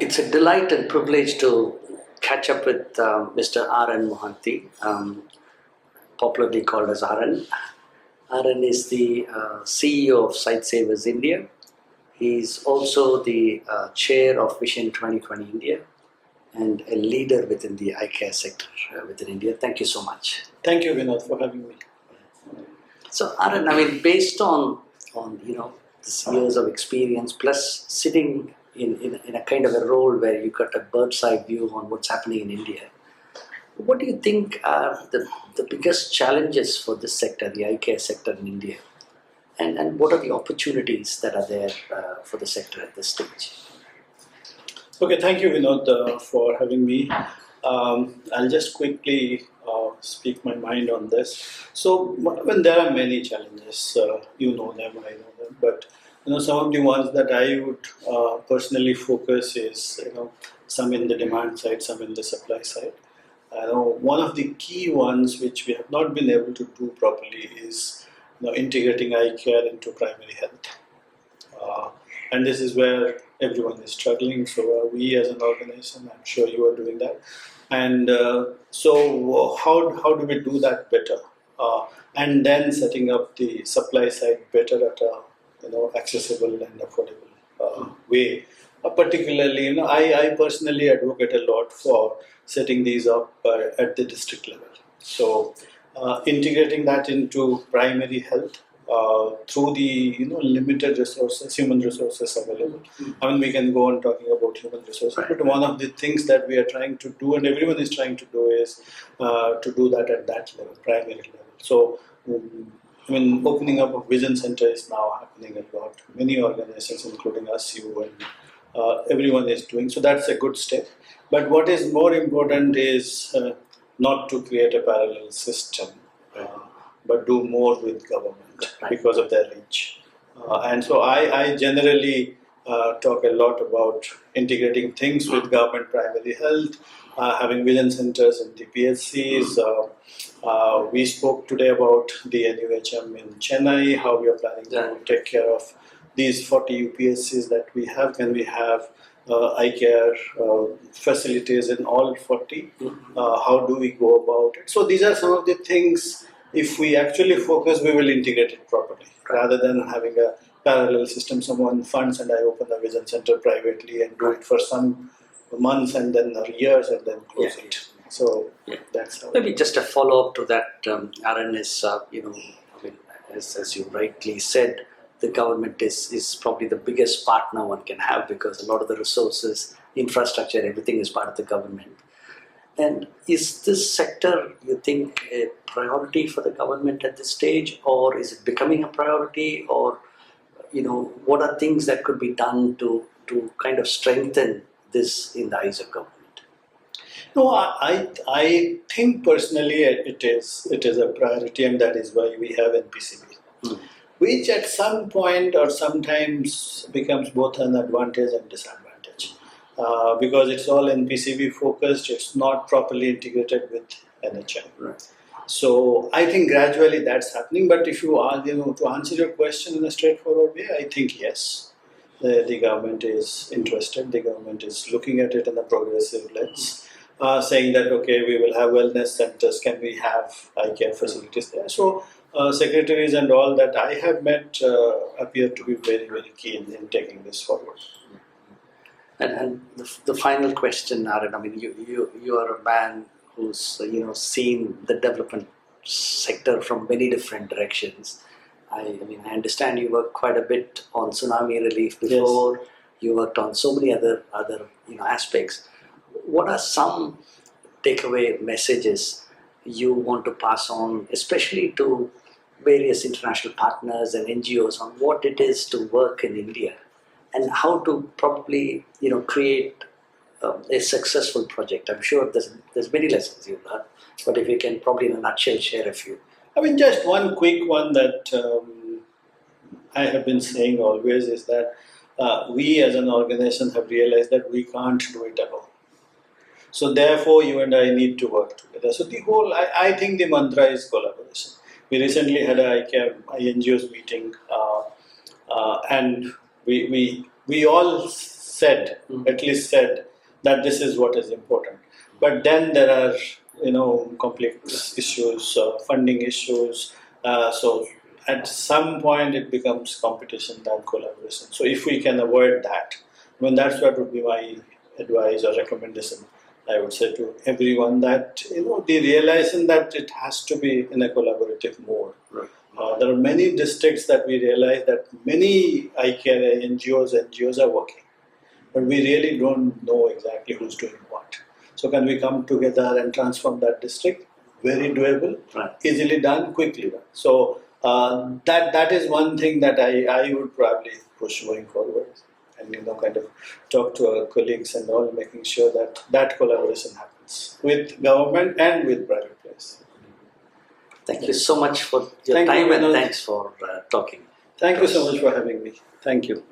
It's a delight and privilege to catch up with Mr. R.N. Mohanty, popularly called as R.N. R.N. is the CEO of Sightsavers India. He's also the chair of Vision 2020 India and a leader within the eye care sector within India. Thank you so much. Thank you, Vinod, for having me. So, R.N., I mean, based on this years of experience, plus sitting in a kind of a role where you got a bird's eye view on what's happening in India, what do you think are the biggest challenges for this sector, the eye care sector in India? And what are the opportunities that are there for the sector at this stage? Okay, thank you, Vinod, for having me. I'll just quickly speak my mind on this. So, when there are many challenges, you know them, I know them, but some of the ones that I would personally focus is some in the demand side, some in the supply side. One of the key ones which we have not been able to do properly is integrating eye care into primary health. And this is where everyone is struggling. So we as an organization, I'm sure you are doing that. And so how do we do that better? And then setting up the supply side better at a accessible and affordable way. Particularly, I personally advocate a lot for setting these up at the district level. So integrating that into primary health through the limited resources, human resources available. I mean, we can go on talking about human resources, but one of the things that we are trying to do, and everyone is trying to do, is to do that at that level, primary level. So, opening up of vision center is now happening a lot. Many organizations, including us, you, and everyone is doing. So that's a good step. But what is more important is not to create a parallel system, but do more with government because of their reach. And so I generally talk a lot about integrating things with government primary health, having vision centers in the PHCs. We spoke today about the NUHM in Chennai, how we are planning to take care of these 40 UPSCs that we have. Can we have eye care facilities in all 40? How do we go about it? So these are some of the things. If we actually focus, we will integrate it properly, rather than having a parallel system. Someone funds and I open a vision center privately and do it for some months and then years and then close it. So that's how. Maybe just a follow-up to that, Aaron, is, as you rightly said, the government is probably the biggest partner one can have, because a lot of the resources, infrastructure, everything is part of the government. And is this sector, you think, a priority for the government at this stage, or is it becoming a priority, or what are things that could be done to kind of strengthen this in the eyes of government? No, I think personally it is a priority, and that is why we have NPCB, which at some point or sometimes becomes both an advantage and disadvantage. Because it's all NPCB focused, it's not properly integrated with NHM. Right. So I think gradually that's happening. But if you are, to answer your question in a straightforward way, I think yes, the government is interested. The government is looking at it in a progressive lens, saying that okay, we will have wellness centers. Can we have eye care facilities there? So secretaries and all that I have met appear to be very, very keen in taking this forward. And the final question, Aaron, I mean, you are a man who's seen the development sector from many different directions. I understand you worked quite a bit on tsunami relief before. Yes. You worked on so many other aspects. What are some takeaway messages you want to pass on, especially to various international partners and NGOs, on what it is to work in India? And how to probably create a successful project? I'm sure there's many lessons you've learned, but if you can probably in a nutshell share a few. Just one quick one that I have been saying always is that we as an organization have realized that we can't do it alone. So therefore you and I need to work together. So the whole, I think the mantra is collaboration. We recently had a INGOs meeting and we all said, at least said that this is what is important. But then there are, complex issues, funding issues. So at some point it becomes competition than collaboration. So if we can avoid that, that's what would be my advice or recommendation. I would say to everyone that the realizing that it has to be in a collaborative mode. Right. There are many districts that we realize that many eye care NGOs are working, but we really don't know exactly who's doing what. So can we come together and transform that district? Very doable, Right. easily done, quickly done. So that is one thing that I would probably push going forward, and kind of talk to our colleagues and all, making sure that collaboration happens with government and with private players. Thank you so much for your Thank you, time, and Vinod. thanks for talking. Thank you so much for having me. Thank you.